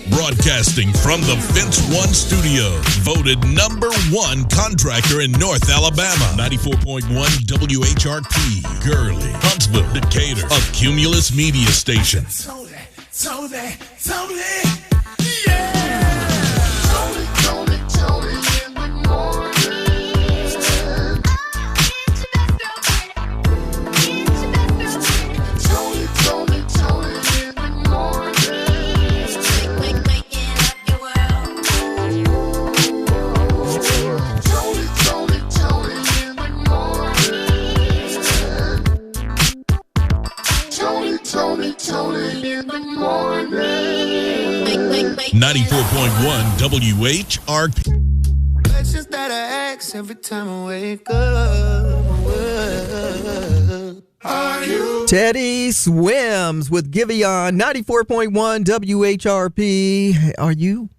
Broadcasting from the Fence One Studios. Voted #1 contractor in North Alabama. 94.1 WHRP. Gurley, Huntsville, Decatur. A Cumulus media station. Toni, yeah! Toni in the morning. Toni in the morning. 94.1 WHRP. Questions that I ask every time I wake up. Are you? Teddy Swims with Giveon, 94.1 WHRP. Are you?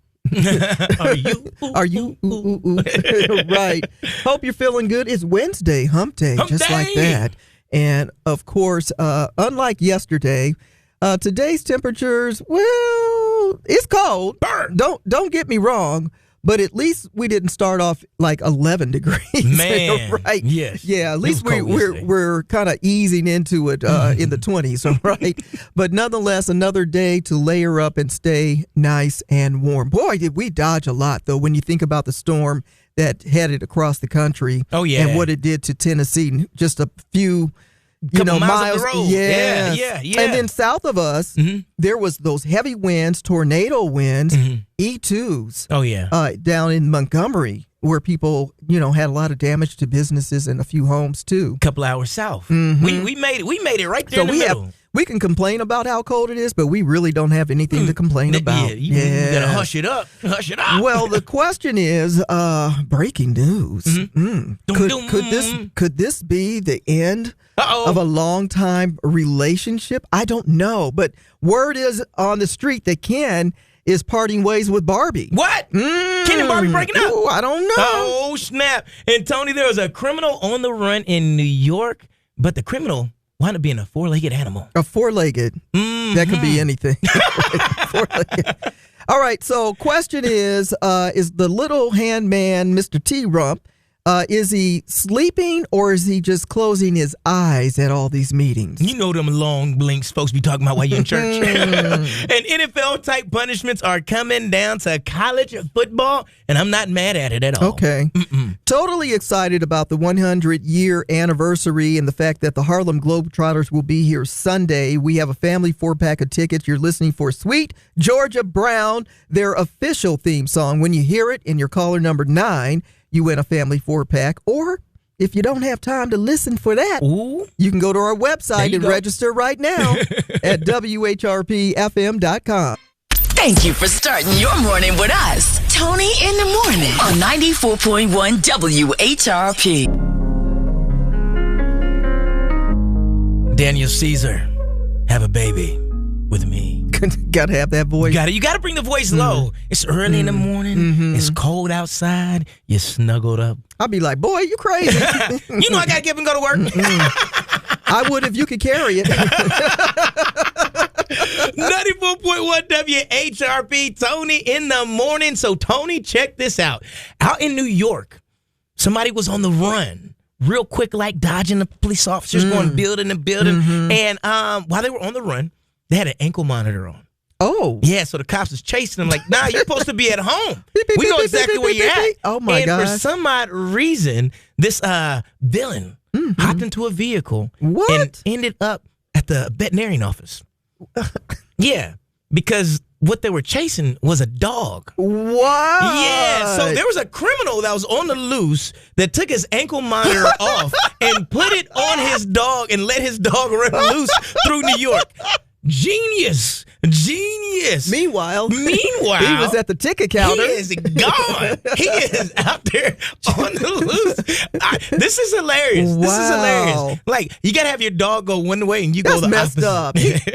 Are you? Are you? Ooh, ooh, ooh. Right. Hope you're feeling good. It's Wednesday, hump day, just like that. And, of course, unlike yesterday, today's temperatures, well, it's cold. Burn. Don't get me wrong, but at least we didn't start off like 11 degrees. Man. Right? Yes. Yeah, at least we're kind of easing into it in the 20s, right? But nonetheless, another day to layer up and stay nice and warm. Boy, did we dodge a lot, though, when you think about the storm that headed across the country. Oh, yeah. And what it did to Tennessee. Just a few miles miles. up the road. Yes. Yeah. And then south of us, there was those heavy winds, tornado winds, E2s. Oh, yeah. Down in Montgomery, where people, had a lot of damage to businesses and a few homes too. Couple hours south. We made it. We made it right there in the middle. We can complain about how cold it is, but we really don't have anything to complain about. You gotta hush it up. Hush it up. Well, the question is, breaking news. Could this be the end of a long time relationship? I don't know, but word is on the street that Ken is parting ways with Barbie. What? Ken and Barbie breaking up? Ooh, I don't know. Oh, snap. And Tony, there was a criminal on the run in New York, but the criminal wound up being a four-legged animal. A four-legged. That could be anything. Four-legged. All right, so question is the little hand man, Mr. T-Rump, is he sleeping or is he just closing his eyes at all these meetings? You know them long blinks folks be talking about while you're in church. And NFL-type punishments are coming down to college football, and I'm not mad at it at all. Okay. Totally excited about the 100-year anniversary and the fact that the Harlem Globetrotters will be here Sunday. We have a family 4-pack of tickets. You're listening for Sweet Georgia Brown, their official theme song. When you hear it in your caller number 9, you win a family 4-pack. Or if you don't have time to listen for that, you can go to our website and register right now at WHRPFM.com. Thank you for starting your morning with us. Toni in the morning on 94.1 WHRP. Daniel Caesar, have a baby with me. Gotta have that voice. You gotta bring the voice low. It's early in the morning. It's cold outside. You're snuggled up. I'll be like, boy, you crazy. You know I gotta get up and go to work. I would if you could carry it. 94.1 WHRP, Toni in the morning. So, Toni, check this out. Out in New York, somebody was on the run. Real quick, like dodging the police officers, going building to building. And while they were on the run, they had an ankle monitor on. Oh. Yeah, so the cops was chasing them like, nah, you're supposed to be at home. We know exactly where you're at. Oh, my God. And for some odd reason, this villain hopped into a vehicle and ended up at the veterinarian office. Yeah, because what they were chasing was a dog. What? Yeah, so there was a criminal that was on the loose that took his ankle monitor off and put it on his dog and let his dog run loose through New York. Genius. Meanwhile, he was at the ticket counter. He is gone. He is out there on the loose. This is hilarious. Wow. This is hilarious. Like, you got to have your dog go one way and you go the messed opposite. up.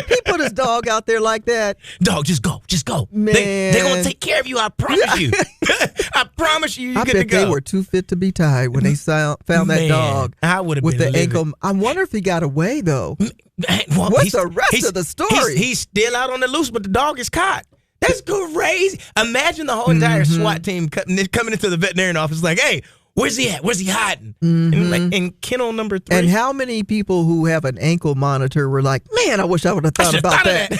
He put his dog out there like that. Dog, just go. Man. They're going to take care of you. I promise you. I promise you. I bet they were too fit to be tied when they found that dog. I would have with been the livid. ankle. I wonder if he got away though. Well, What's the rest of the story? He's still out on the loose, but the dog is caught. That's crazy. Imagine the whole entire SWAT team coming into the veterinarian office like, hey, where's he at? Where's he hiding? And like in kennel number 3. And how many people who have an ankle monitor were like, man, I wish I would have thought about that.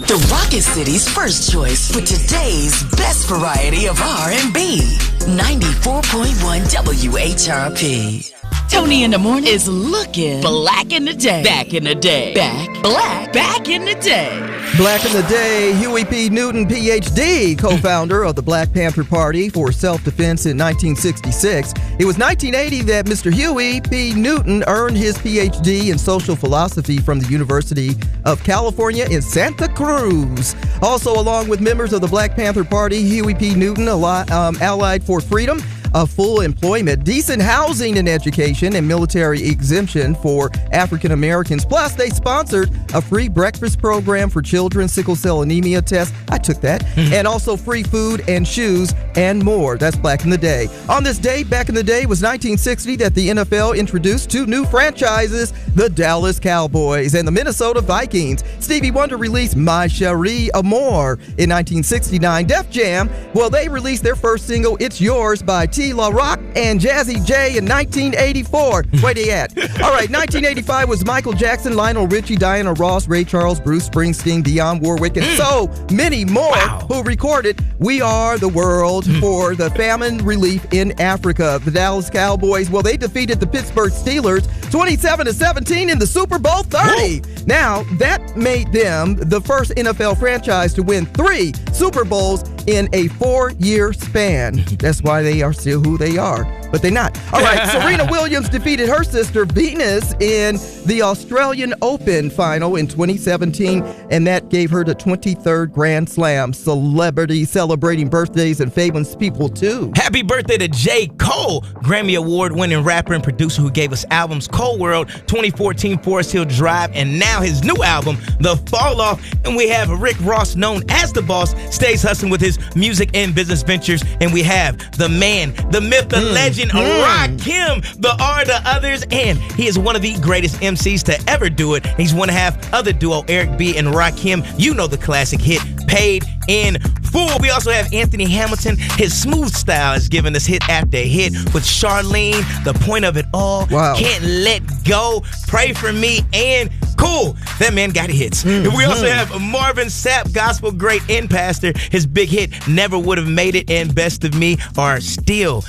The Rocket City's first choice for today's best variety of R&B. 94.1 WHRP. Toni in the Morning is looking black in the day. Back in the day. Back in the day. Black in the day, Huey P. Newton, Ph.D., co-founder of the Black Panther Party for self-defense in 1966. It was 1980 that Mr. Huey P. Newton earned his Ph.D. in social philosophy from the University of California in Santa Cruz. Also, along with members of the Black Panther Party, Huey P. Newton allied for freedom of full employment, decent housing and education, and military exemption for African Americans. Plus, they sponsored a free breakfast program for children, sickle cell anemia tests. I took that. And also free food and shoes and more. That's back in the day. On this day, back in the day, was 1960 that the NFL introduced 2 new franchises, the Dallas Cowboys and the Minnesota Vikings. Stevie Wonder released My Cherie Amour in 1969. Def Jam, well, they released their first single, It's Yours, by T. La Rock and Jazzy J in 1984. Where they at? All right, 1985 was Michael Jackson, Lionel Richie, Diana Ross, Ray Charles, Bruce Springsteen, Dionne Warwick, and so many more who recorded We Are the World for the famine relief in Africa. The Dallas Cowboys, well, they defeated the Pittsburgh Steelers 27-17 in the Super Bowl 30. Whoa. Now, that made them the first NFL franchise to win 3 Super Bowls in a 4-year span. That's why they are still who they are, but they're not. All right, Serena Williams defeated her sister Venus in the Australian Open final in 2017, and that gave her the 23rd Grand Slam. Celebrities celebrating birthdays and famous people, too. Happy birthday to J. Cole, Grammy Award-winning rapper and producer who gave us albums Cold World, 2014 Forest Hill Drive, and now his new album, The Fall Off. And we have Rick Ross, known as The Boss, stays hustling with his music and business ventures. And we have the man, the myth, the legend, Rakim, the R, the others, and he is one of the greatest MCs to ever do it. He's one half of the duo Eric B. and Rakim. You know the classic hit, Paid in Full. We also have Anthony Hamilton. His smooth style is giving us hit after hit with Charlene, The Point of It All, Can't Let Go, Pray For Me, and Cool. That man got hits. We also have Marvin Sapp, gospel great and pastor. His big hit, Never Would Have Made It, and Best of Me are still,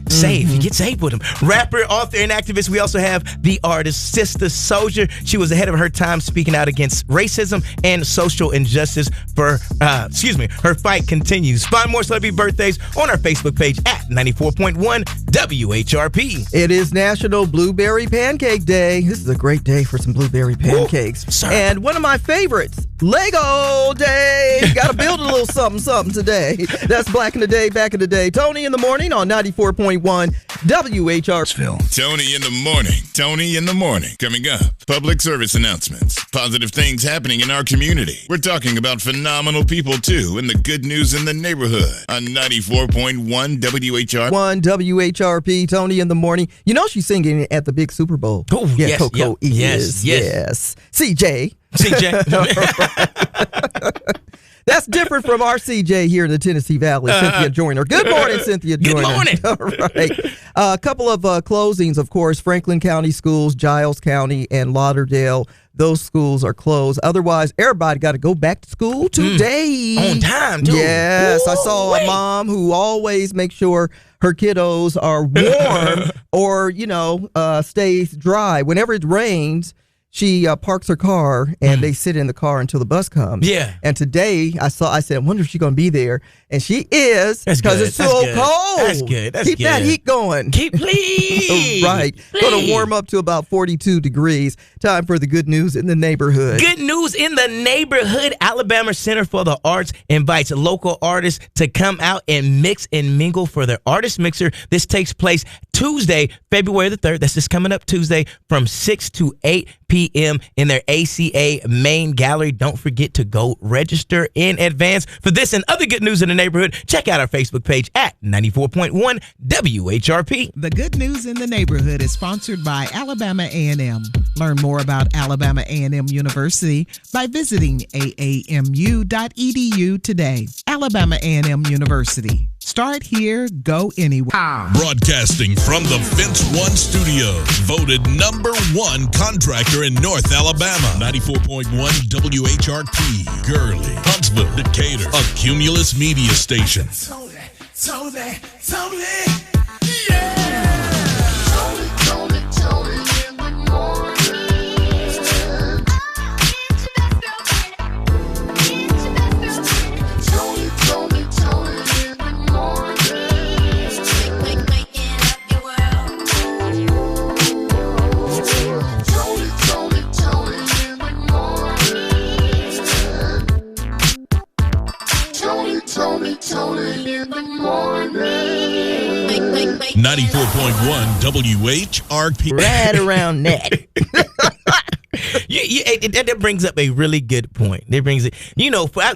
saved. You get saved with him. Rapper, author, and activist. We also have the artist Sister Souljah. She was ahead of her time, speaking out against racism and social injustice. Her fight continues. Find more celebrity birthdays on our Facebook page at 94.1 WHRP. It is National Blueberry Pancake Day. This is a great day for some blueberry pancakes. And one of my favorites, Lego Day. You got to build a little something today. That's Black in the Day, Back in the Day. Toni in the Morning on 94.1 WHRP. Toni in the Morning. Toni in the Morning. Coming up, public service announcements. Positive things happening in our community. We're talking about phenomenal people, too, and the good news in the neighborhood on 94.1 WHRP. 1 WHRP, Toni in the Morning. You know she's singing at the big Super Bowl. Oh, yeah, yes. Coco Yes. CJ. That's different from our CJ here in the Tennessee Valley, Cynthia Joyner. Good morning, Cynthia Joyner. Good morning. All right. A couple of closings, of course. Franklin County Schools, Giles County, and Lauderdale. Those schools are closed. Otherwise, everybody got to go back to school today. On time, too. Yes. I saw a mom who always makes sure her kiddos are warm or, stays dry. Whenever it rains, she parks her car and they sit in the car until the bus comes. Yeah. And today I said, I wonder if she's going to be there. And she is, because it's so cold. That's good. Keep that heat going. Please. Right. Going to warm up to about 42 degrees. Time for the good news in the neighborhood. Good news in the neighborhood. Alabama Center for the Arts invites local artists to come out and mix and mingle for their artist mixer. This takes place Tuesday, February the 3rd. That's just coming up Tuesday from 6 to 8 p.m. in their ACA main gallery. Don't forget to go register in advance. For this and other good news in the neighborhood, check out our Facebook page at 94.1 WHRP. The Good News in the Neighborhood is sponsored by Alabama A&M. Learn more about Alabama A&M University by visiting aamu.edu today. Alabama A&M University. Start here, go anywhere. Broadcasting from the Fence One Studios, voted #1 contractor in North Alabama. 94.1 WHRP, Gurley, Huntsville, Decatur, a Cumulus media station. Toni, yeah. Toni in the morning. Toni in the morning. Waking up your world. Toni in the morning. Toni in the morning. 94.1 WHRP. Right around that. That brings up a really good point. It brings it,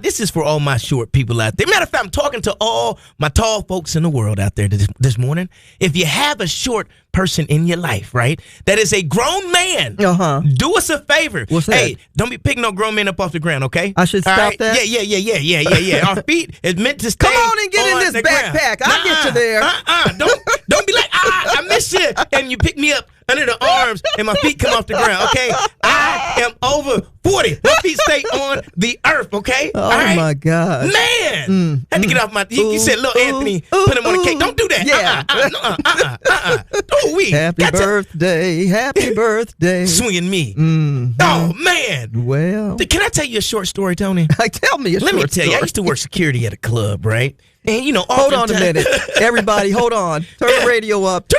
this is for all my short people out there. Matter of fact, I'm talking to all my tall folks in the world out there this morning. If you have a short person in your life, right, that is a grown man, do us a favor. What's that? Hey, don't be picking no grown men up off the ground, okay? I should stop that? Yeah. Our feet is meant to stay. Come on and get in this backpack. I'll get you there. Don't be like, I miss you. And you pick me up under the arms and my feet come off the ground, okay? I am over 40. My feet stay on the earth, okay? Oh, all right? my God. Man. Had to get off my, you said, little Anthony, put him on the cake. Don't do that. Yeah. Happy birthday. Swinging me. Mm-hmm. Oh, man. Well. Can I tell you a short story, Tony? Tell me a short story. Let me tell you, I used to work security at a club, right? And, hold on a minute. Everybody, hold on. Turn the radio up.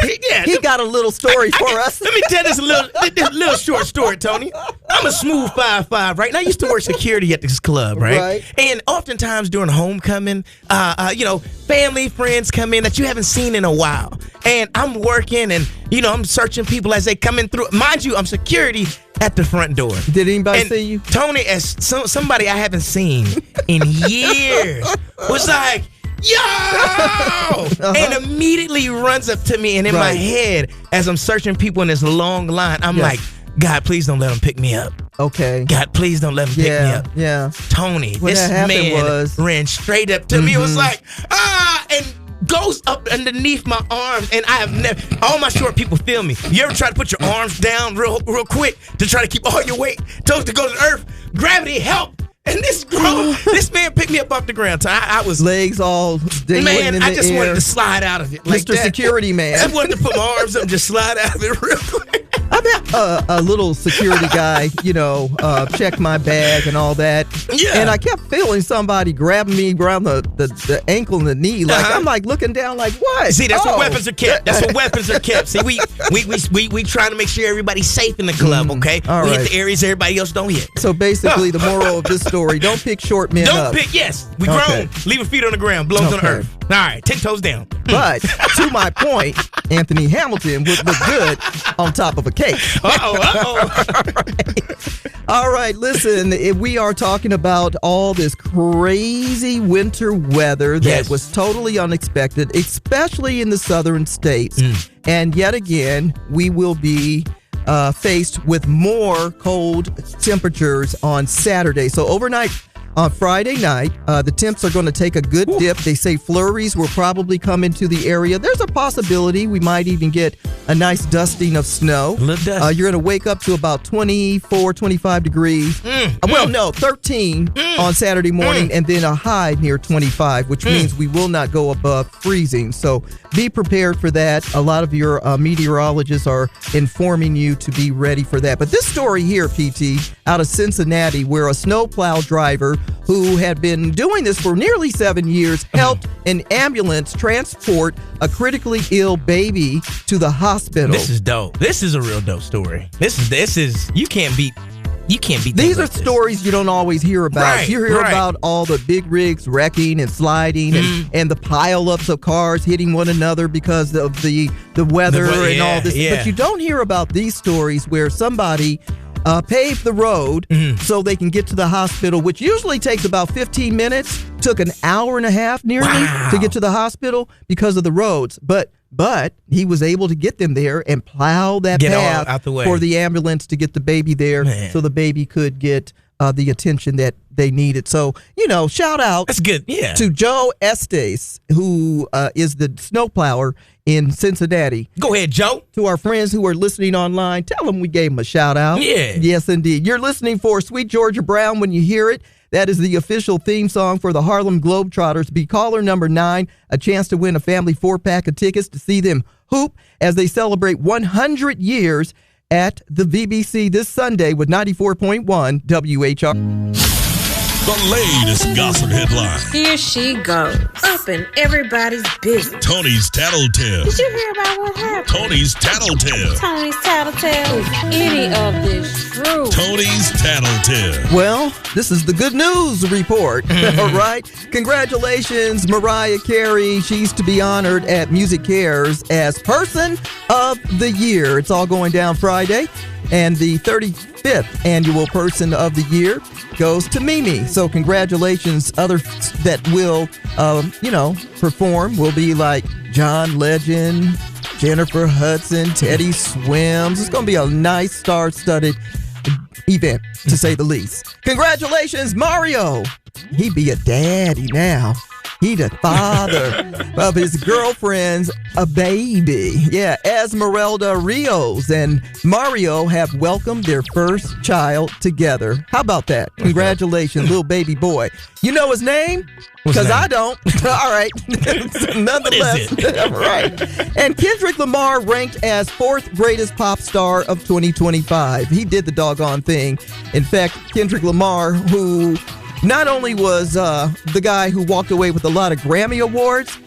He got a little story for us. Let me tell this little short story, Tony. I'm a smooth 5'5", right? And I used to work security at this club, right? And oftentimes during homecoming, family, friends come in that you haven't seen in a while. And I'm working and, I'm searching people as they come in through. Mind you, I'm security at the front door. Did anybody see you? Tony, as somebody I haven't seen in years, was like, yo! And immediately runs up to me, and in my head, as I'm searching people in this long line, I'm like, God, please don't let them pick me up. Okay. God, please don't let them pick me up. Yeah. Tony, this man ran straight up to me. It was like, and goes up underneath my arms, and I have never, all my short people feel me. You ever try to put your arms down real quick to try to keep all your weight toes to go to the earth? Gravity, help! And this man picked me up off the ground. So I was legs all dangling in the I just air. wanted to slide out of it, like Mr. Security Man. I wanted to put my arms up and just slide out of it real quick. I met a little security guy, checked my bag and all that. Yeah. And I kept feeling somebody grabbing me around the ankle and the knee. Like I'm like looking down like, what? See, that's where weapons are kept. That's where weapons are kept. See, we trying to make sure everybody's safe in the club, okay? All we right. hit the areas everybody else don't hit. So basically the moral of this story, don't pick short men up. Don't pick, yes. We grown. Leave your feet on the ground, blows on the earth. All right, 10 toes down. But to my point, Anthony Hamilton would look good on top of a cake. All right, listen, we are talking about all this crazy winter weather that was totally unexpected, especially in the southern states. And yet again, we will be faced with more cold temperatures on Saturday. So overnight, on Friday night, the temps are going to take a good dip. They say flurries will probably come into the area. There's a possibility we might even get a nice dusting of snow. You're going to wake up to about 24, 25 degrees. 13 on Saturday morning, and then a high near 25, which means we will not go above freezing. So be prepared for that. A lot of your meteorologists are informing you to be ready for that. But this story here, PT, out of Cincinnati, where a snowplow driver who had been doing this for nearly 7 years helped an ambulance transport a critically ill baby to the hospital. This is dope. This is a real dope story. This is you can't beat. These are stories you don't always hear about. Right, you hear about all the big rigs wrecking and sliding and the pile-ups of cars hitting one another because of the weather and all this. Yeah. But you don't hear about these stories where somebody paved the road so they can get to the hospital, which usually takes about 15 minutes. Took an hour and a half nearly to get to the hospital because of the roads. But he was able to get them there and plow that path out the way for the ambulance to get the baby there so the baby could get the attention that they needed. So, shout out That's good. Yeah. to Joe Estes, who is the snowplower in Cincinnati. Go ahead, Joe. To our friends who are listening online, tell them we gave them a shout out. Yeah. Yes, indeed. You're listening for Sweet Georgia Brown when you hear it. That is the official theme song for the Harlem Globetrotters. Be caller number 9, a chance to win a family 4-pack of tickets to see them hoop as they celebrate 100 years at the VBC this Sunday with 94.1 WHR. The latest gossip headline. Here she goes, up in everybody's business. Tony's Tattletale. Did you hear about what happened? Tony's Tattletale. Tony's Tattletale. Is any of this true? Tony's Tattletale. Well, this is the good news report. All right. Congratulations, Mariah Carey. She's to be honored at Music Cares as Person of the Year. It's all going down Friday. And the 35th annual Person of the Year goes to Mimi. So congratulations. Others that will, perform will be like John Legend, Jennifer Hudson, Teddy Swims. It's going to be a nice star-studded event, to say the least. Congratulations, Mario. He be a daddy now. He the father of his girlfriend's a baby. Yeah, Esmeralda Rios and Mario have welcomed their first child together. How about that? Congratulations, little baby boy. You know his name? Because I don't. All right. Nonetheless. Right. And Kendrick Lamar ranked as 4th greatest pop star of 2025. He did the doggone thing. In fact, Kendrick Lamar, who not only was the guy who walked away with a lot of Grammy Awards,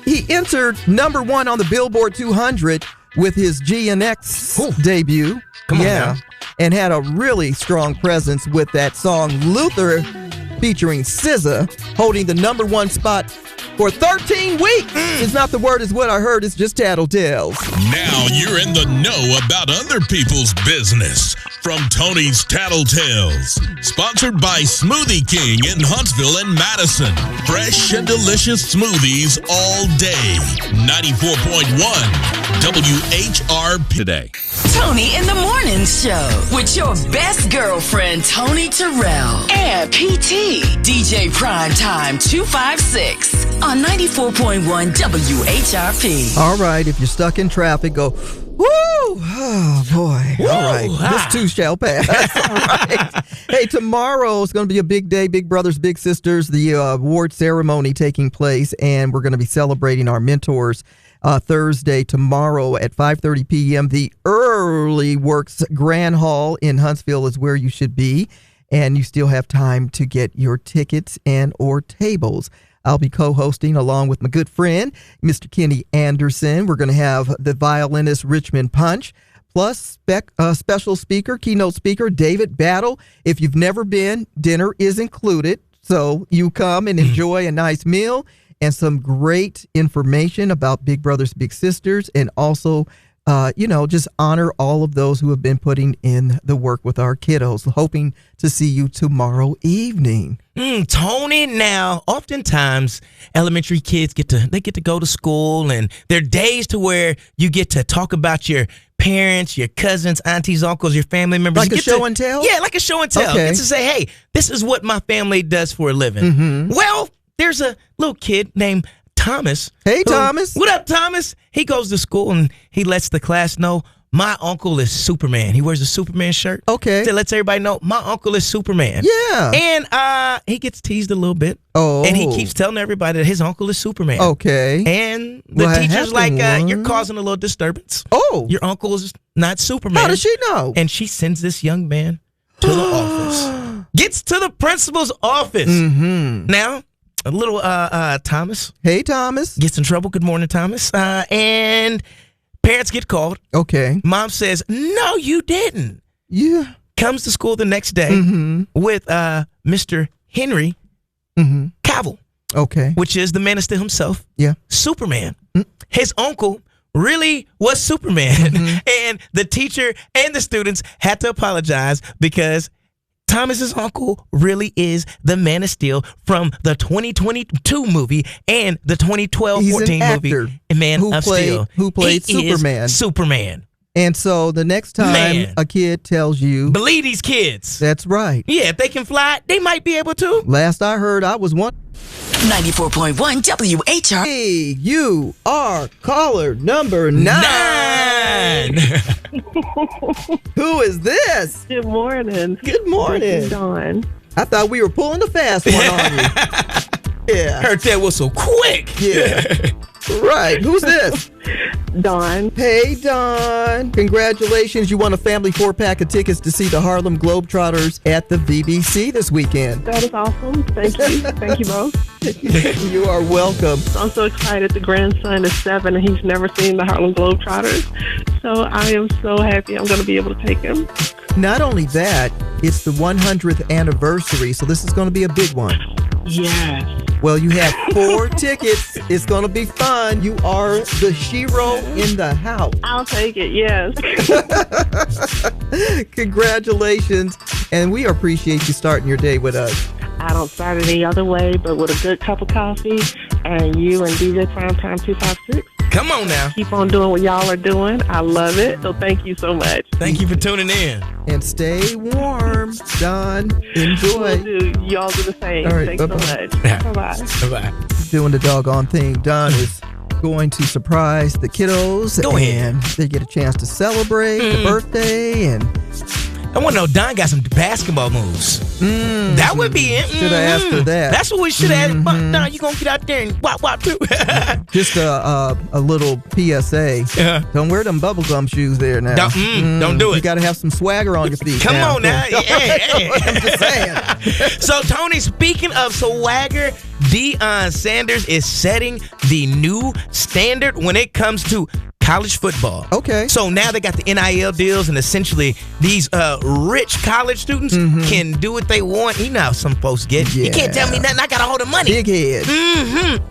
he entered number 1 on the Billboard 200 with his GNX debut. Come on now. And had a really strong presence with that song Luther featuring SZA, holding the number 1 spot for 13 weeks. It's not the word is what I heard, it's just tattletales. Now you're in the know about other people's business. From Tony's Tattletales. Sponsored by Smoothie King in Huntsville and Madison. Fresh and delicious smoothies all day. 94.1 WHRP today. Tony in the Morning Show with your best girlfriend, Toni Terrell, and PT, DJ Primetime 256 on 94.1 WHRP. All right, if you're stuck in traffic, go, woo! Oh, boy. Whoa, all right. This too shall pass. All right. Hey, tomorrow is going to be a big day, Big Brothers, Big Sisters, the award ceremony taking place, and we're going to be celebrating our mentors Thursday, tomorrow at 5:30 p.m. The Early Works Grand Hall in Huntsville is where you should be, and you still have time to get your tickets and or tables. I'll be co-hosting along with my good friend, Mr. Kenny Anderson. We're going to have the violinist Richmond Punch, plus special speaker, keynote speaker, David Battle. If you've never been, dinner is included. So you come and enjoy a nice meal and some great information about Big Brothers, Big Sisters, and also, just honor all of those who have been putting in the work with our kiddos. Hoping to see you tomorrow evening. Tony, now, oftentimes elementary kids get to go to school, and there are days to where you get to talk about your parents, your cousins, aunties, uncles, your family members. Like a show and tell? Yeah, like a show and tell. Okay. Get to say, hey, this is what my family does for a living. Mm-hmm. Well, there's a little kid named Thomas. Hey, Thomas. What up, Thomas? He goes to school and he lets the class know, my uncle is Superman. He wears a Superman shirt. Okay. So lets everybody know, my uncle is Superman. Yeah. And he gets teased a little bit. Oh. And he keeps telling everybody that his uncle is Superman. Okay. And the What teacher's like, happened you're was- causing a little disturbance. Oh. Your uncle is not Superman. How does she know? And she sends this young man to the office. Gets to the principal's office. Mm-hmm. Now, a little Thomas Hey, Thomas. gets in trouble. Good morning, Thomas. And parents get called. Okay. Mom says, no, you didn't. Yeah. Comes to school the next day with Mr. Henry Cavill, Okay. which is the Man of Steel himself, Yeah. Superman. His uncle really was Superman. And the teacher and the students had to apologize because Thomas's uncle really is the Man of Steel from the 2022 movie and the 2012-14 movie Man of Steel. Who played He Superman. is Superman. And so the next time a kid tells you, believe these kids. That's right. Yeah, if they can fly, they might be able to. Last I heard, I was one. 94.1 WHRP. Hey, you are caller number 9. Who is this? Good morning. Good morning. This is Dawn. I thought we were pulling the fast one on you. Yeah. Heard that whistle quick. Yeah. Right. Who's this? Dawn. Hey, Dawn. Congratulations. You won a family 4-pack of tickets to see the Harlem Globetrotters at the VBC this weekend. That is awesome. Thank you. Thank you both. You are welcome. I'm so excited. The grandson is 7 and he's never seen the Harlem Globetrotters. So I am so happy I'm going to be able to take him. Not only that, it's the 100th anniversary, so this is going to be a big one. Yes. Well, you have 4 tickets. It's going to be fun. You are the Shiro in the house. I'll take it, yes. Congratulations. And we appreciate you starting your day with us. I don't start it any other way, but with a good cup of coffee and you and DJ Primetime 256. Come on now. Keep on doing what y'all are doing. I love it. So thank you so much. Thank you for tuning in. And stay warm, Don. Enjoy. Will do. Y'all do the same. All right, Thanks bye-bye. so much. Bye-bye. Bye-bye. Doing the doggone thing. Don is going to surprise the kiddos. Go ahead. And they get a chance to celebrate the birthday. And I want to know, Don got some basketball moves. That would be it. Should have asked her that. That's what we should have. Don, you going to get out there and wop too. Just a little PSA. Don't wear them bubblegum shoes there now. Don't do it. You got to have some swagger on your feet. Come on now. Hey. I'm just saying. So, Tony, speaking of swagger, Deion Sanders is setting the new standard when it comes to college football. Okay. So now they got the NIL deals, and essentially these rich college students can do what they want. You know how some folks get. Yeah. You can't tell me nothing. I got all the money. Big head.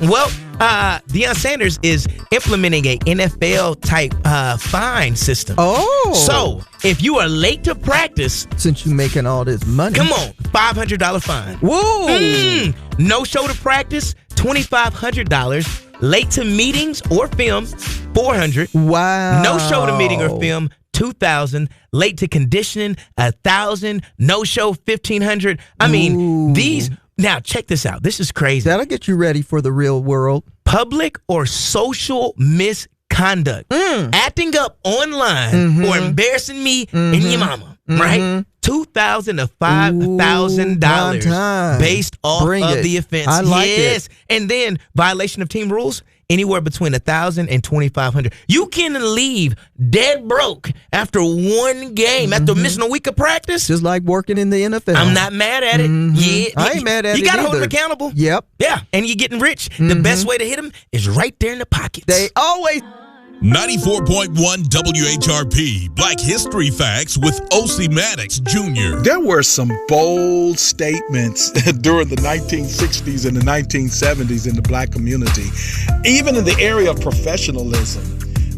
Well, Deion Sanders is implementing a NFL type fine system. Oh. So if you are late to practice, Since you making all this money. come on, $500 fine. Whoa. No show to practice, $2,500. Late to meetings or film, $400. Wow. No show to meeting or film, $2,000. Late to conditioning, $1,000. No show, $1,500. I mean, these. Now check this out. This is crazy. That'll get you ready for the real world. Public or social misconduct, acting up online or embarrassing me and your mama, right? $2,000 to $5,000 based off of the offense. I like it. And then violation of team rules, anywhere between $1,000 and $2,500. You can leave dead broke after one game, after missing a week of practice. Just like working in the NFL. I'm not mad at it. Yeah, I ain't mad at it You gotta hold them either. accountable. Yep. Yeah, and you're getting rich. The best way to hit them is right there in the pockets. They always. 94.1 WHRP Black History Facts with O.C. Maddox Jr. There were some bold statements during the 1960s and the 1970s in the black community, even in the area of professionalism.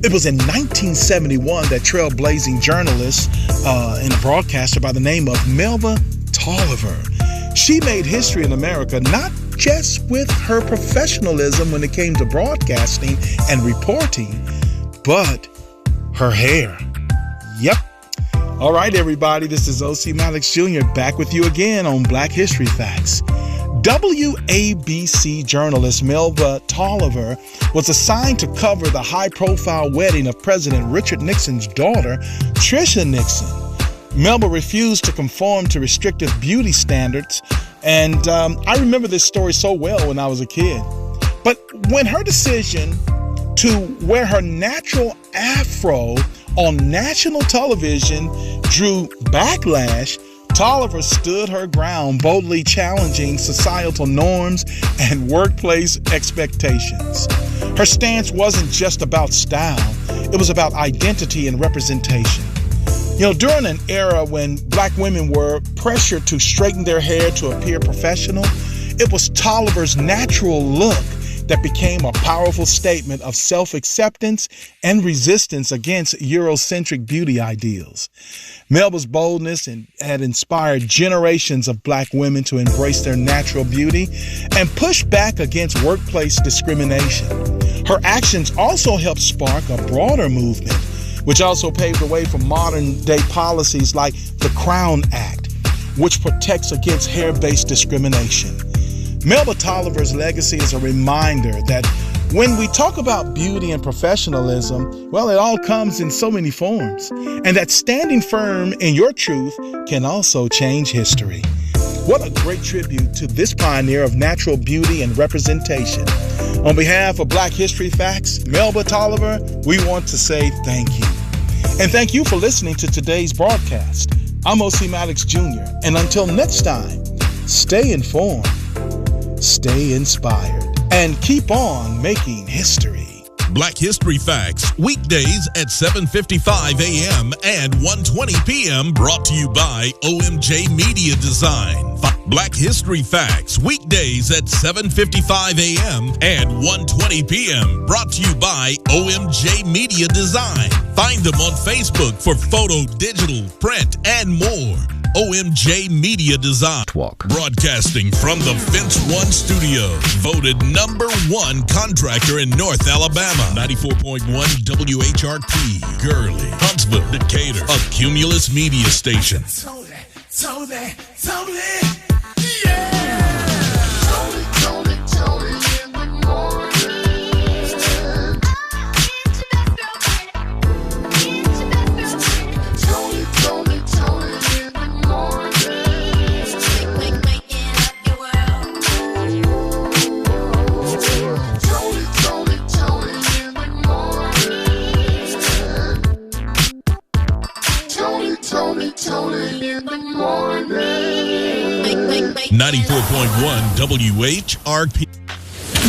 It was in 1971 that trailblazing journalist and a broadcaster by the name of Melba Tolliver. She made history in America not just with her professionalism when it came to broadcasting and reporting, but her hair. Yep. All right, everybody, this is O.C. Maddox Jr. back with you again on Black History Facts. WABC journalist Melba Tolliver was assigned to cover the high-profile wedding of President Richard Nixon's daughter, Tricia Nixon. Melba refused to conform to restrictive beauty standards, and I remember this story so well when I was a kid. But when her decision to wear her natural afro on national television drew backlash, Tolliver stood her ground, boldly challenging societal norms and workplace expectations. Her stance wasn't just about style, it was about identity and representation. You know, during an era when black women were pressured to straighten their hair to appear professional, it was Tolliver's natural look that became a powerful statement of self-acceptance and resistance against Eurocentric beauty ideals. Melba's boldness had inspired generations of Black women to embrace their natural beauty and push back against workplace discrimination. Her actions also helped spark a broader movement, which also paved the way for modern-day policies like the Crown Act, which protects against hair-based discrimination. Melba Tolliver's legacy is a reminder that when we talk about beauty and professionalism, well, it all comes in so many forms, and that standing firm in your truth can also change history. What a great tribute to this pioneer of natural beauty and representation. On behalf of Black History Facts, Melba Tolliver, we want to say thank you. And thank you for listening to today's broadcast. I'm O.C. Maddox Jr., and until next time, stay informed, stay inspired, and keep on making history. Black History Facts, weekdays at 7:55 a.m. and 1:20 p.m. brought to you by OMJ Media Design. Black History Facts, weekdays at 7:55 a.m. and 1:20 p.m. brought to you by OMJ Media Design. Find them on Facebook for photo, digital, print, and more. OMJ Media Design. Broadcasting from the Fence One Studios. Voted #1 contractor in North Alabama. 94.1 WHRP. Gurley, Huntsville, Decatur. A Cumulus Media Station. Toni, yeah! Toni in the morning. Toni in the morning. Waking up your world. Toni in the morning. Toni in the morning. 94.1 WHRP.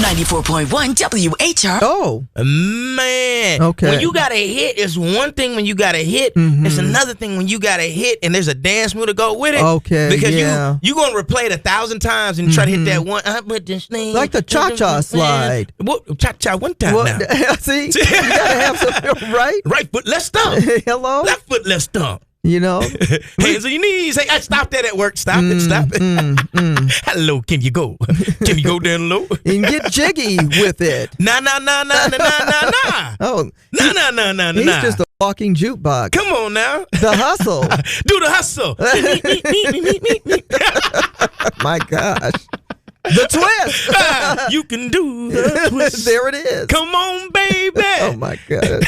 94.1 WHR. Oh, Man. Okay. When you got a hit, it's one thing when you got a hit. It's another thing when you got a hit and there's a dance move to go with it. Okay, Because yeah. you going to replay it 1,000 times and try to hit that one. But this thing, Like the cha-cha slide. What? Cha-cha one time well, now. see, you gotta have some, right? Right foot, let's stomp. Hello? Left foot, let's stomp. You know? Hands on your knees. Hey, stop that at work. Stop it. Stop it. How low can you go? Can you go down low? And get jiggy with it. Nah. Oh, Nah. he's just a walking jukebox. Come on now. The hustle. Do the hustle. My gosh. The twist. You can do the twist. There it is. Come on, baby. Oh, my goodness.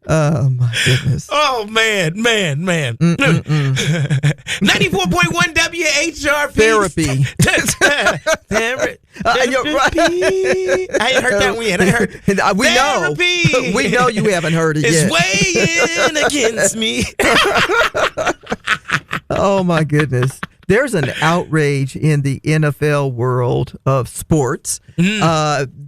Oh, my goodness. Oh, man. 94.1 WHRP. Therapy. Therapy. You're right. I ain't heard that one yet. We know. Therapy. We know you haven't heard it It's yet. weighing against me. Oh, my goodness. There's an outrage in the NFL world of sports.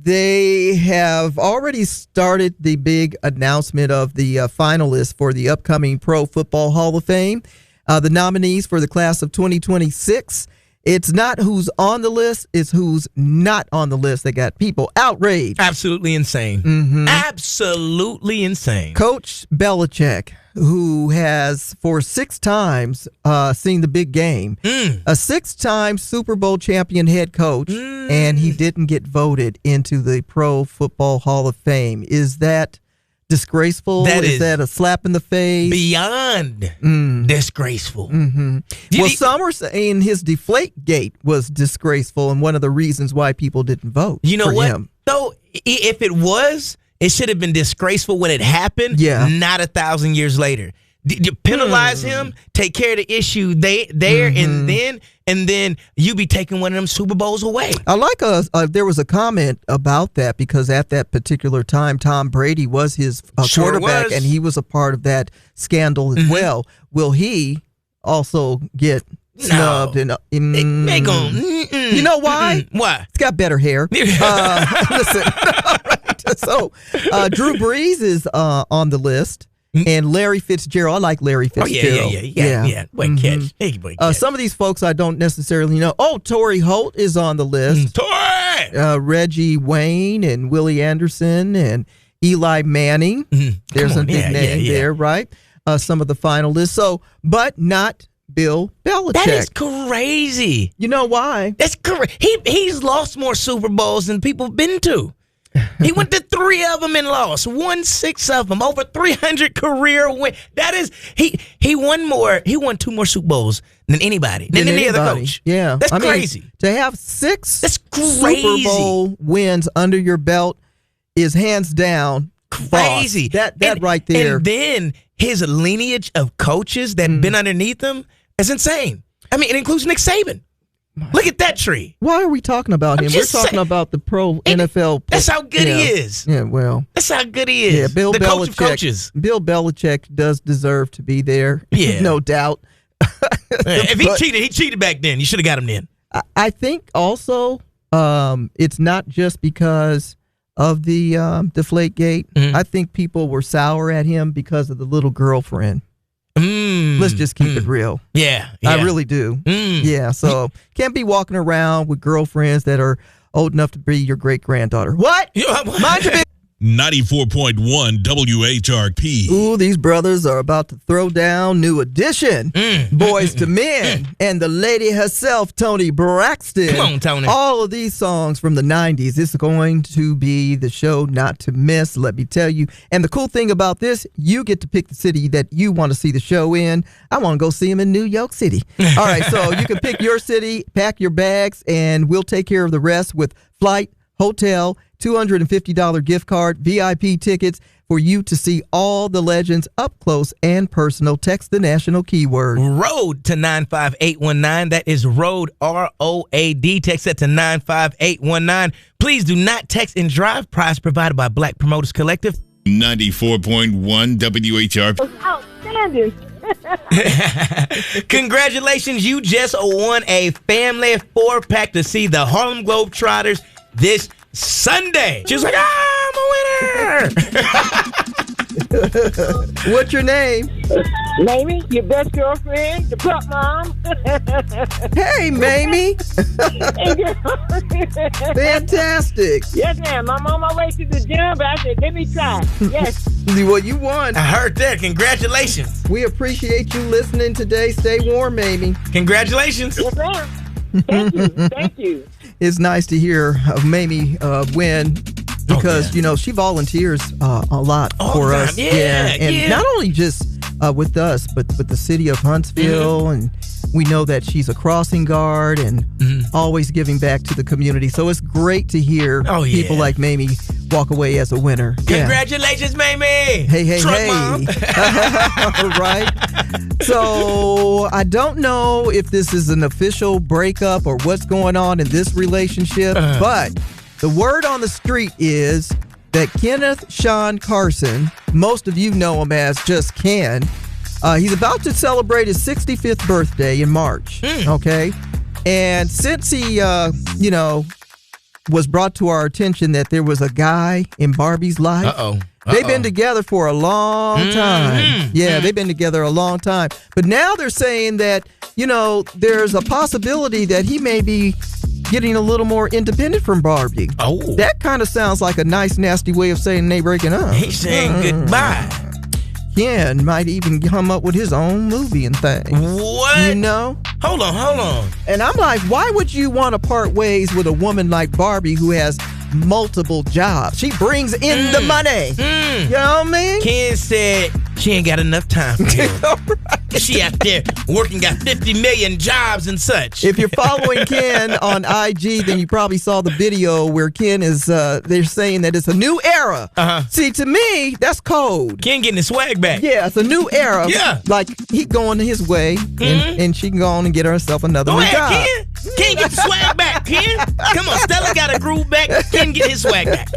They have already started the big announcement of the finalists for the upcoming Pro Football Hall of Fame. The nominees for the class of 2026. It's not who's on the list, it's who's not on the list. They got people outraged. Absolutely insane. Absolutely insane. Coach Belichick, who has for 6 times seen the big game, a 6-time Super Bowl champion head coach, and he didn't get voted into the Pro Football Hall of Fame. Is that disgraceful? Is that a slap in the face? Beyond disgraceful. Well, some are saying his Deflategate was disgraceful and one of the reasons why people didn't vote You know for what? him. Though, if it was, it should have been disgraceful when it happened, not 1,000 years later. Penalize him, take care of the issue there and then you be taking one of them Super Bowls away. I like there was a comment about that because at that particular time, Tom Brady was his quarterback and he was a part of that scandal as well. Will he also get snubbed? No. And They gon' you know why? Why? He's got better hair. Listen. So Drew Brees is on the list. And Larry Fitzgerald. I like Larry Fitzgerald. Yeah. Boy, catch. Hey, boy, catch. Some of these folks I don't necessarily know. Oh, Torrey Holt is on the list. Torrey! Yeah. Reggie Wayne and Willie Anderson and Eli Manning. There's a big name there, right? Some of the finalists. So, but not Bill Belichick. That is crazy. You know why? That's correct. He's lost more Super Bowls than people have been to. He went to 3 of them and lost. Won 6 of them. Over 300 career win. That is he won more. He won 2 more Super Bowls than anybody. Than any other coach. Yeah, that's crazy. To have 6 that's crazy. Super Bowl wins under your belt is hands down crazy. Boss. That right there. And then his lineage of coaches that have been underneath him is insane. I mean, it includes Nick Saban. Look at that tree. Why are we talking about him? We're talking about the pro NFL. That's how good he is. Yeah, well. That's how good he is. Yeah, Bill the Belichick, coach of coaches. Bill Belichick does deserve to be there. Yeah. No doubt. If he cheated back then. You should have got him then. I think also it's not just because of the Deflategate. I think people were sour at him because of the little girlfriend. Let's just keep it real. Yeah. I really do. Yeah, so can't be walking around with girlfriends that are old enough to be your great-granddaughter. What? Mind your business. 94.1 WHRP. Ooh, these brothers are about to throw down New Edition. Boys to Men. And the lady herself, Toni Braxton. Come on, Toni. All of these songs from the 90s. It's going to be the show not to miss, let me tell you. And the cool thing about this, you get to pick the city that you want to see the show in. I want to go see them in New York City. All right, so you can pick your city, pack your bags, and we'll take care of the rest with flight, hotel, $250 gift card, VIP tickets for you to see all the legends up close and personal. Text the national keyword ROAD to 95819. That is ROAD, ROAD. Text that to 95819. Please do not text and drive. Prize provided by Black Promoters Collective. 94.1 WHRP. Outstanding. Congratulations, you just won a family 4-pack to see the Harlem Globetrotters this Sunday. She was like, I'm a winner. What's your name? Mamie, your best girlfriend, the pup mom. Hey, Mamie. Fantastic. Yes, ma'am. I'm on my way to the gym, but I said, let me try. Yes. Well, you won. I heard that. Congratulations. We appreciate you listening today. Stay warm, Mamie. Congratulations. Yes, ma'am. Thank you. Thank you. It's nice to hear of Mamie win because, you know, she volunteers a lot for us. Yeah. And not only just with us, but with the city of Huntsville. And we know that she's a crossing guard and always giving back to the community. So it's great to hear people like Mamie walk away as a winner. Congratulations, Mamie. Hey, Truck hey. mom. Right? So I don't know if this is an official breakup or what's going on in this relationship, but the word on the street is that Kenneth Sean Carson, most of you know him as just Ken, he's about to celebrate his 65th birthday in March, okay? And since he, was brought to our attention that there was a guy in Barbie's life. They've been together for a long time. They've been together a long time. But now they're saying that, there's a possibility that he may be getting a little more independent from Barbie. That kind of sounds like a nice, nasty way of saying they breaking up. He's saying goodbye. Ken might even come up with his own movie and thing. What? You know? Hold on. And I'm like, why would you want to part ways with a woman like Barbie who has multiple jobs? She brings in the money. You know what I mean? Ken said she ain't got enough time for him. She out there working, got 50 million jobs and such. If you're following Ken on IG, then you probably saw the video where Ken is, they're saying that it's a new era. See, to me, that's code. Ken getting his swag back. Yeah, it's a new era. Yeah. Like, he going his way, and she can go on and get herself another Go new ahead, job. Ken. Ken get the swag back, Ken. Come on, Stella got a groove back. Ken get his swag back.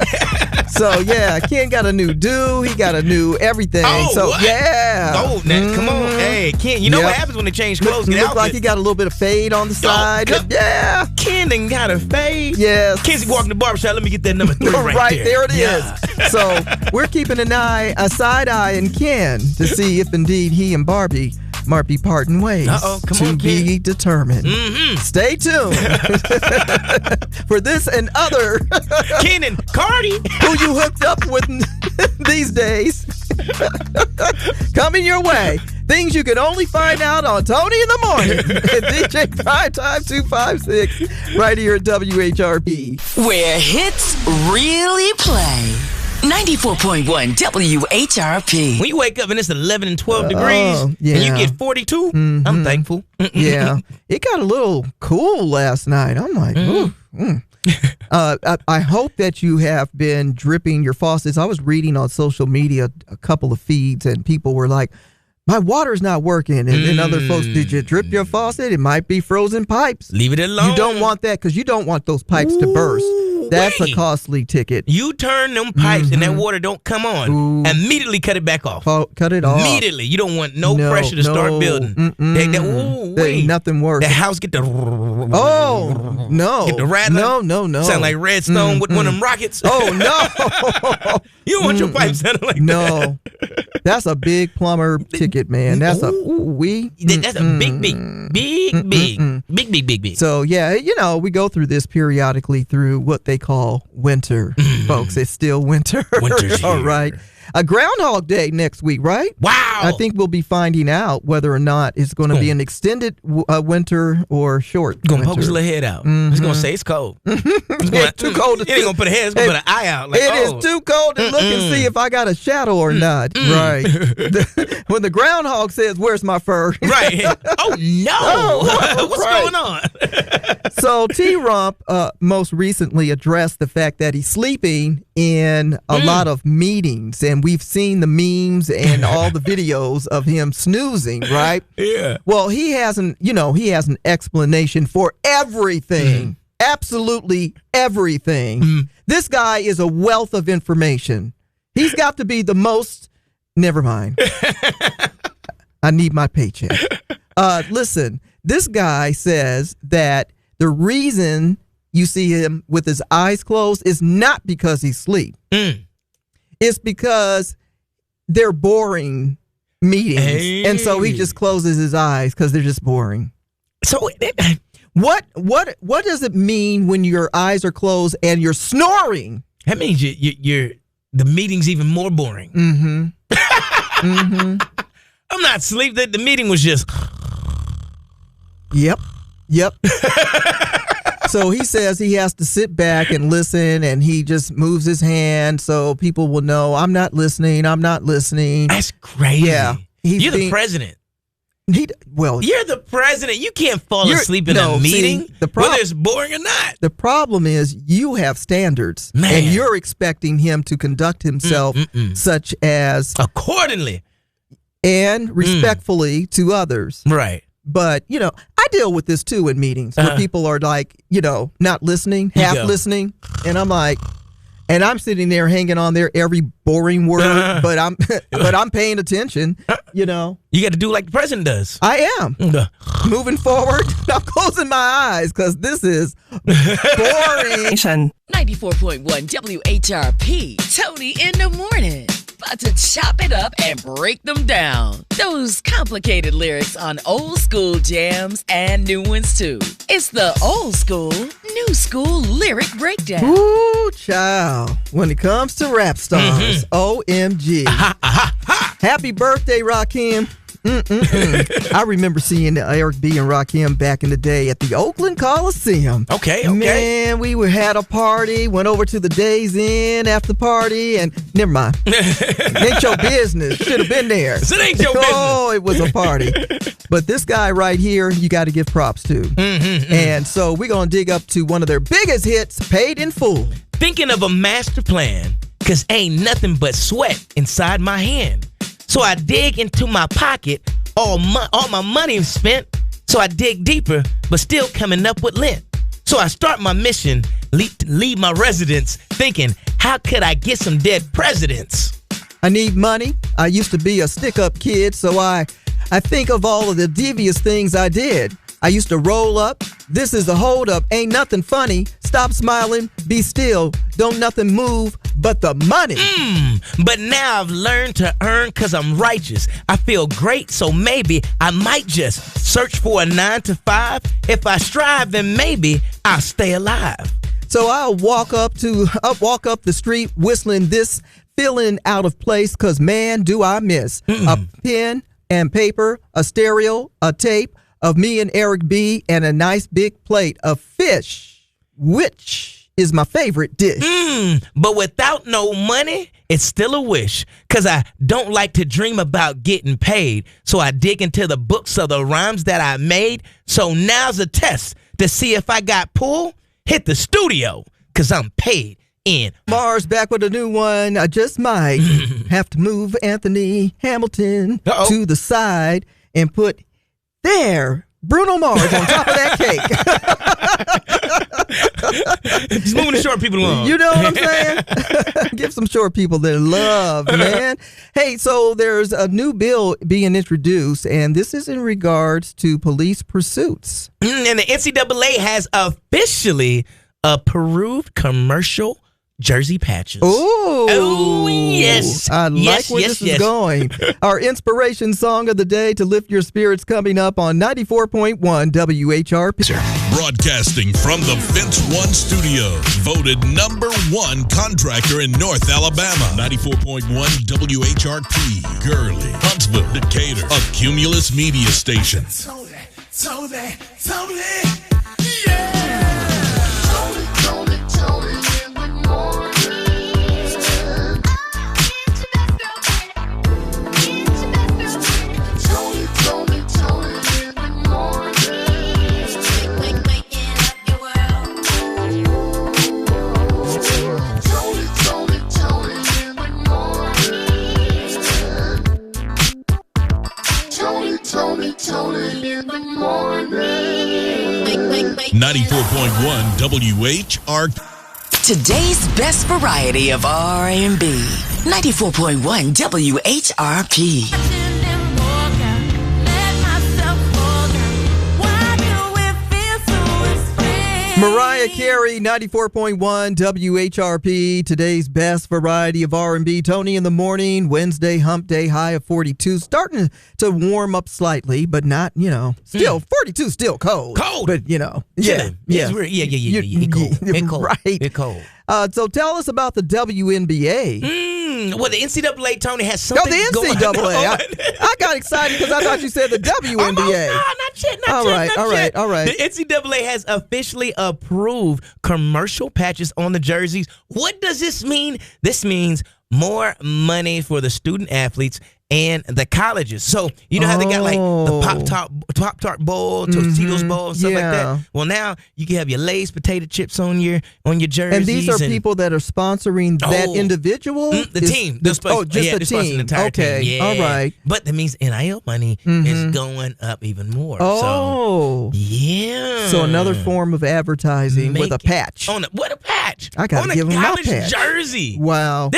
So, yeah, Ken got a new do. He got a new everything. So, what? yeah. Oh, now, come on. Hey, Ken, you know what happens when they change clothes? Look like he got a little bit of fade on the side. Yeah. Ken done got a fade. Yes. Ken's walking the barbershop. Let me get that number 3 right there. There it is. So we're keeping a side eye on Ken to see if indeed he and Barbie might be parting ways. Come to on, be kid. determined. Stay tuned for this and other Kenan, Cardi. who you hooked up with these days. Coming your way. Things you can only find out on Tony in the Morning. DJ Primetime 256 right here at WHRP. Where hits really play. 94.1 WHRP. When you wake up and it's 11 and 12 degrees, yeah. and you get 42, I'm thankful. Yeah. It got a little cool last night. I'm like, ooh. I hope that you have been dripping your faucets. I was reading on social media a couple of feeds, and people were like, my water's not working. And then other folks, did you drip your faucet? It might be frozen pipes. Leave it alone. You don't want that because you don't want those pipes to burst. That's a costly ticket. You turn them pipes and that water don't come on. Immediately cut it back off. Cut it off. Immediately. You don't want no pressure to start building. There ain't nothing worse. The house get the... Oh, no. Get the rattling. No. Sound like Redstone with one of them rockets. Oh, no. You don't want your pipes sounding like that. No. That's a big plumber ticket, man. That's That's a big. So, yeah, you know, we go through this periodically through what they call winter, folks. It's still winter. Winter's All here. right. A Groundhog Day next week, right? Wow. I think we'll be finding out whether or not it's going to be an extended winter or short Gonna winter. poke his little head out. It's gonna say it's cold. It's too cold. It ain't gonna put a head. It's gonna put an eye out. Like, It is too cold to look and see if I got a shadow or not. Right. When the groundhog says, "Where's my fur?" Right. Oh no! What's right. going on? So T-Rump most recently addressed the fact that he's sleeping in a lot of meetings, and we've seen the memes and all the videos of him snoozing, right? Yeah. Well, he has an explanation for everything. Absolutely everything. This guy is a wealth of information. He's got to be the most... Never mind. I need my paycheck. Listen, this guy says that the reason you see him with his eyes closed is not because he's asleep. It's because they're boring meetings. And so he just closes his eyes because they're just boring. So what does it mean when your eyes are closed and you're snoring? that means you're the meeting's even more boring. I'm not asleep. The meeting was just... Yep. So he says he has to sit back and listen, and he just moves his hand so people will know, I'm not listening. That's crazy. Yeah. You're the president. You're the president. You can't fall asleep in a meeting, whether it's boring or not. The problem is you have standards, and you're expecting him to conduct himself such as... accordingly. And respectfully to others. Right. But, you know, I deal with this too in meetings where people are like, you know, not listening, half listening. And I'm like, and I'm sitting there hanging on there every boring word, but I'm paying attention, you know. You got to do like the president does. I am. Moving forward, I'm closing my eyes because this is boring. 94.1 WHRP. Tony in the morning. About to chop it up and break them down. Those complicated lyrics on old school jams and new ones too. It's the old school, new school lyric breakdown. Ooh, child. When it comes to rap stars, OMG. Happy birthday, Rakim. I remember seeing Eric B. and Rakim back in the day at the Oakland Coliseum. Okay. Man, we had a party, went over to the Days Inn after party, and never mind. It ain't your business. Should have been there. It ain't your business. Oh, it was a party. But this guy right here, you got to give props to. And so we're going to dig up to one of their biggest hits, Paid in Full. Thinking of a master plan, because ain't nothing but sweat inside my hand. So I dig into my pocket, all my money is spent. So I dig deeper, but still coming up with lint. So I start my mission, leave my residence, thinking, how could I get some dead presidents? I need money. I used to be a stick-up kid, so I think of all of the devious things I did. I used to roll up. This is a hold up. Ain't nothing funny. Stop smiling. Be still. Don't nothing move but the money. But now I've learned to earn because I'm righteous. I feel great, so maybe I might just search for a 9 to 5. If I strive, then maybe I'll stay alive. So I'll walk up the street whistling this, feeling out of place, because man, do I miss a pen and paper, a stereo, a tape of me and Eric B, and a nice big plate of fish, which is my favorite dish. But without no money, it's still a wish, because I don't like to dream about getting paid. So I dig into the books of the rhymes that I made. So now's a test to see if I got pull. Hit the studio, because I'm paid in. Mars back with a new one. I just might have to move Anthony Hamilton to the side and put Bruno Mars on top of that cake. Just moving the short people along. You know what I'm saying? Give some short people their love, man. Hey, so there's a new bill being introduced, and this is in regards to police pursuits. And the NCAA has officially approved commercial jersey patches. Oh, yes. I like where this is going. Our inspiration song of the day to lift your spirits coming up on 94.1 WHRP. Broadcasting from the Fence One Studios, voted #1 contractor in North Alabama. 94.1 WHRP, Gurley, Huntsville, Decatur, a Cumulus media station. Toni, yeah. Toni in the morning. Toni in the morning. Waking up your world. Toni in the morning. Toni in the morning. 94.1 WHRP. Today's best variety of R&B. 94.1 WHRP. Mariah Carey, 94.1 WHRP, today's best variety of R&B. Toni in the morning, Wednesday, hump day, high of 42. Starting to warm up slightly, but not, still, 42 still cold. Cold. But, Yeah. Yeah. It's cold. It's cold. Right. It's cold. So tell us about the WNBA. Well, the NCAA, Tony, has something the going NCAA. on. I got excited because I thought you said the WNBA. Not yet. All right. The NCAA has officially approved commercial patches on the jerseys. What does this mean? This means more money for the student athletes and the colleges. So you know how they got like the Pop-Tart Bowl, Tostitos Bowl, and stuff like that? Well, now you can have your Lay's potato chips on your jerseys. And these are people that are sponsoring that individual? The team. Just the team. The entire okay. team. Yeah. All right. But that means NIL money is going up even more. Oh. So, yeah. So another form of advertising with a patch. What a patch. I got to give them my patch. Jersey. Wow.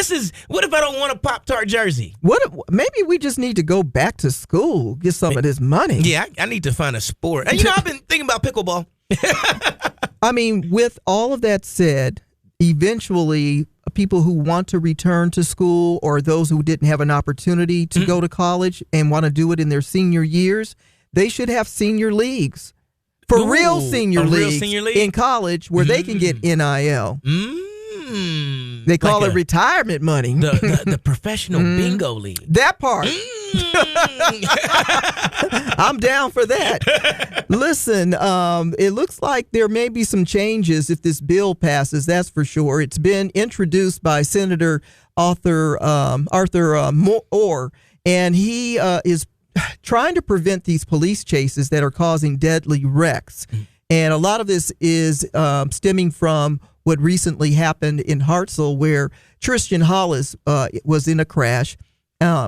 What if I don't want a Pop-Tart jersey? Maybe we just need to go back to school, get some of this money. Yeah, I need to find a sport. And I've been thinking about pickleball. I mean, with all of that said, eventually people who want to return to school or those who didn't have an opportunity to go to college and want to do it in their senior years, they should have senior leagues. For real senior leagues in college where they can get NIL. They call it retirement money. The professional bingo league. That part. I'm down for that. Listen, it looks like there may be some changes if this bill passes, that's for sure. It's been introduced by Senator Arthur Moore, and he is trying to prevent these police chases that are causing deadly wrecks. And a lot of this is stemming from what recently happened in Hartselle, where Tristan Hollis was in a crash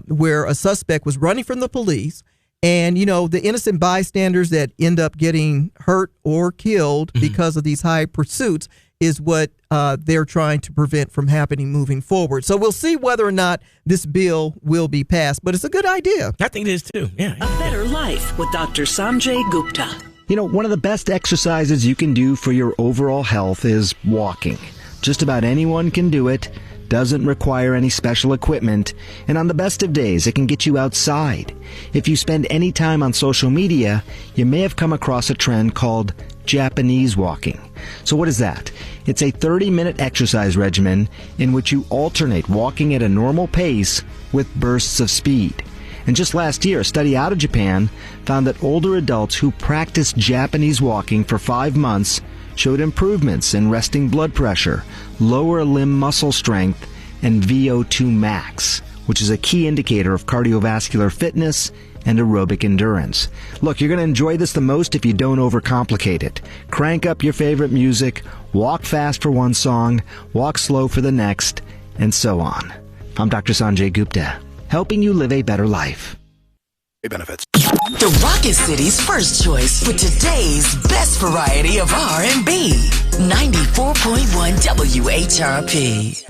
where a suspect was running from the police. And, the innocent bystanders that end up getting hurt or killed because of these high pursuits is what they're trying to prevent from happening moving forward. So we'll see whether or not this bill will be passed. But it's a good idea. I think it is, too. Yeah. A Better Life with Dr. Sanjay Gupta. One of the best exercises you can do for your overall health is walking. Just about anyone can do it. doesn't require any special equipment, and on the best of days, it can get you outside. If you spend any time on social media, you may have come across a trend called Japanese walking. So what is that? It's a 30-minute exercise regimen in which you alternate walking at a normal pace with bursts of speed. And just last year, a study out of Japan found that older adults who practiced Japanese walking for 5 months showed improvements in resting blood pressure, lower limb muscle strength, and VO2 max, which is a key indicator of cardiovascular fitness and aerobic endurance. Look, you're going to enjoy this the most if you don't overcomplicate it. Crank up your favorite music, walk fast for one song, walk slow for the next, and so on. I'm Dr. Sanjay Gupta, helping you live a better life. Benefits. The Rocket City's first choice for today's best variety of R&B. 94.1 WHRP.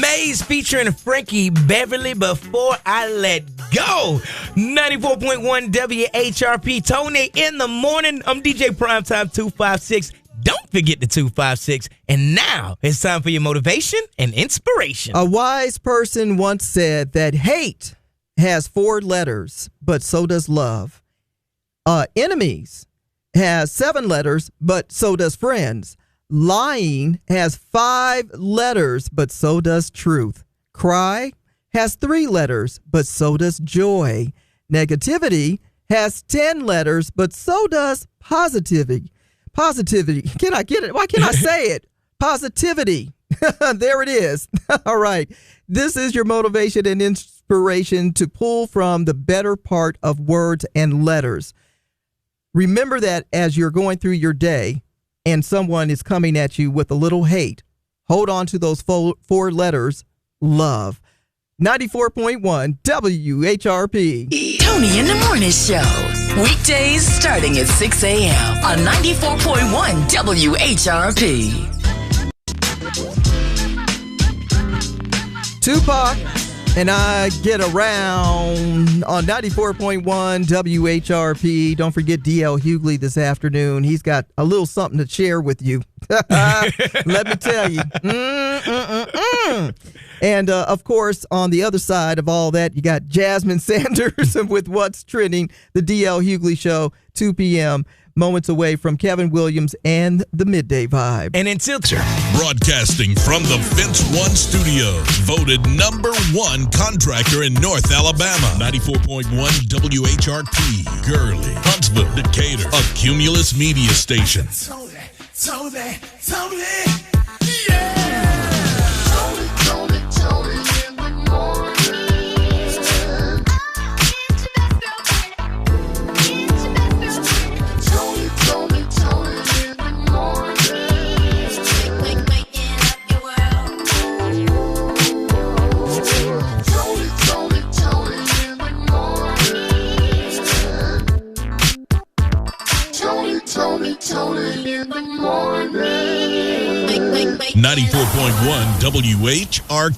Maze featuring Frankie Beverly, Before I Let Go. 94.1 WHRP. Toni in the morning. I'm DJ Primetime 256. Don't forget the 256. And now it's time for your motivation and inspiration. A wise person once said that hate has 4 letters, but so does love. Enemies has 7 letters, but so does friends. Lying has 5 letters, but so does truth. Cry has 3 letters, but so does joy. Negativity has 10 letters, but so does positivity. Positivity. Can I get it? Why can't I say it? Positivity. There it is. All right. This is your motivation and inspiration to pull from the better part of words and letters. Remember that as you're going through your day and someone is coming at you with a little hate, hold on to those 4 letters, love. 94.1 WHRP. Toni in the Morning Show. Weekdays starting at 6 a.m. on 94.1 WHRP. Tupac and I get around on 94.1 WHRP. Don't forget D.L. Hughley this afternoon. He's got a little something to share with you. Let me tell you. And, of course, on the other side of all that, you got Jasmine Sanders with What's Trending, the D.L. Hughley Show, 2 p.m., moments away from Kevin Williams and the Midday Vibe. And until broadcasting from the Fence One Studios, voted #1 contractor in North Alabama. 94.1 WHRP, Gurley, Huntsville, Decatur, a Cumulus media station. Toni, yeah! Toni in the morning. Toni in the morning. Waking up your world. Toni in the morning. Toni in the morning. 94.1 WHRP.